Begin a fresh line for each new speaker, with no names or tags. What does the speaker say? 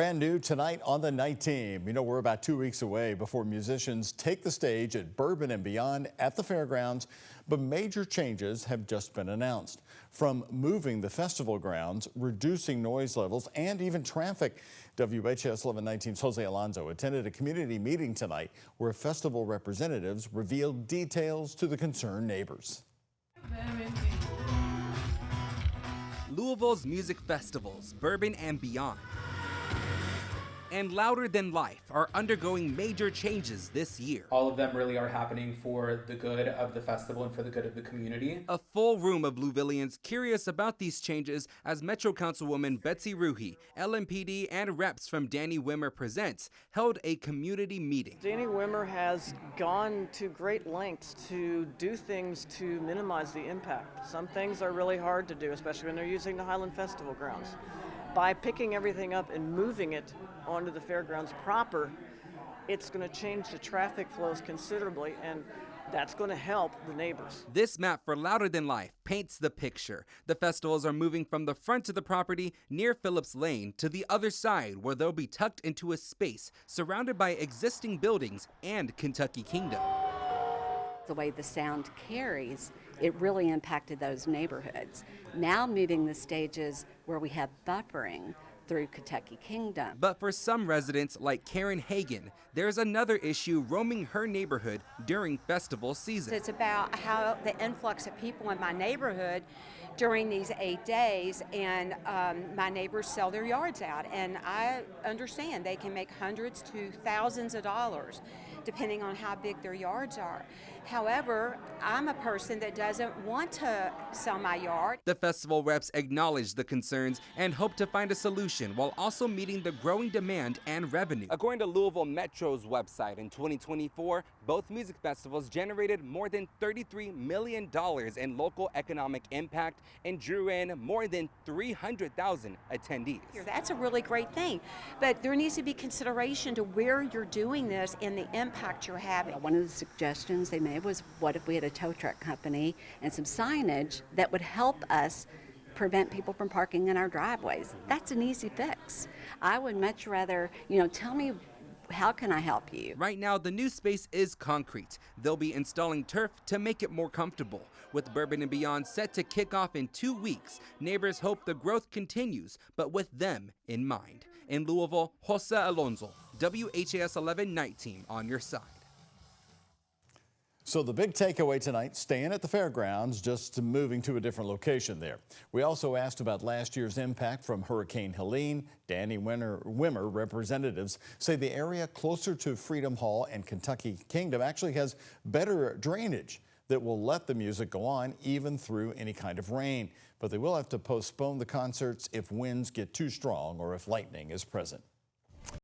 Brand new tonight on the night team. You know, we're about 2 weeks away before musicians take the stage at Bourbon and beyond at the fairgrounds, but major changes have just been announced. From moving the festival grounds, reducing noise levels, and even traffic. WHS 1119's Jose Alonso attended a community meeting tonight where festival representatives revealed details to the concerned neighbors.
Louisville's music festivals, Bourbon and beyond, and Louder Than Life are undergoing major changes this year.
All of them really are happening for the good of the festival and for the good of the community.
A full room of Louisvillians curious about these changes as Metro Councilwoman Betsy Ruhi, LMPD, and reps from Danny Wimmer Presents held a community meeting.
Danny Wimmer has gone to great lengths to do things to minimize the impact. Some things are really hard to do, especially when they're using the Highland Festival grounds. By picking everything up and moving it onto the fairgrounds proper, it's going to change the traffic flows considerably, and that's going to help the neighbors.
This map for Louder Than Life paints the picture. The festivals are moving from the front of the property near Phillips Lane to the other side, where they'll be tucked into a space surrounded by existing buildings and Kentucky Kingdom.
The way the sound carries, it really impacted those neighborhoods. Now moving the stages where we have buffering through Kentucky Kingdom.
But for some residents like Karen Hagan, there's another issue roaming her neighborhood during festival season.
It's about how the influx of people in my neighborhood during these 8 days, and my neighbors sell their yards out, and I understand they can make hundreds to thousands of dollars depending on how big their yards are. However, I'm a person that doesn't want to sell my yard.
The festival reps acknowledge the concerns and hope to find a solution while also meeting the growing demand and revenue. According to Louisville Metro's website, in 2024, both music festivals generated more than $33 million in local economic impact and drew in more than 300,000 attendees.
That's a really great thing, but there needs to be consideration to where you're doing this and the impact you're having.
One of the suggestions they made was, what if we had a tow truck company and some signage that would help us prevent people from parking in our driveways? That's an easy fix. I would much rather, tell me, how can I help you?
Right now, the new space is concrete. They'll be installing turf to make it more comfortable. With Bourbon and Beyond set to kick off in 2 weeks, neighbors hope the growth continues, but with them in mind. In Louisville, Jose Alonso, WHAS 11 Night Team on your side.
So the big takeaway tonight, staying at the fairgrounds, just moving to a different location there. We also asked about last year's impact from Hurricane Helene. Danny Wimmer representatives say the area closer to Freedom Hall and Kentucky Kingdom actually has better drainage that will let the music go on even through any kind of rain. But they will have to postpone the concerts if winds get too strong or if lightning is present.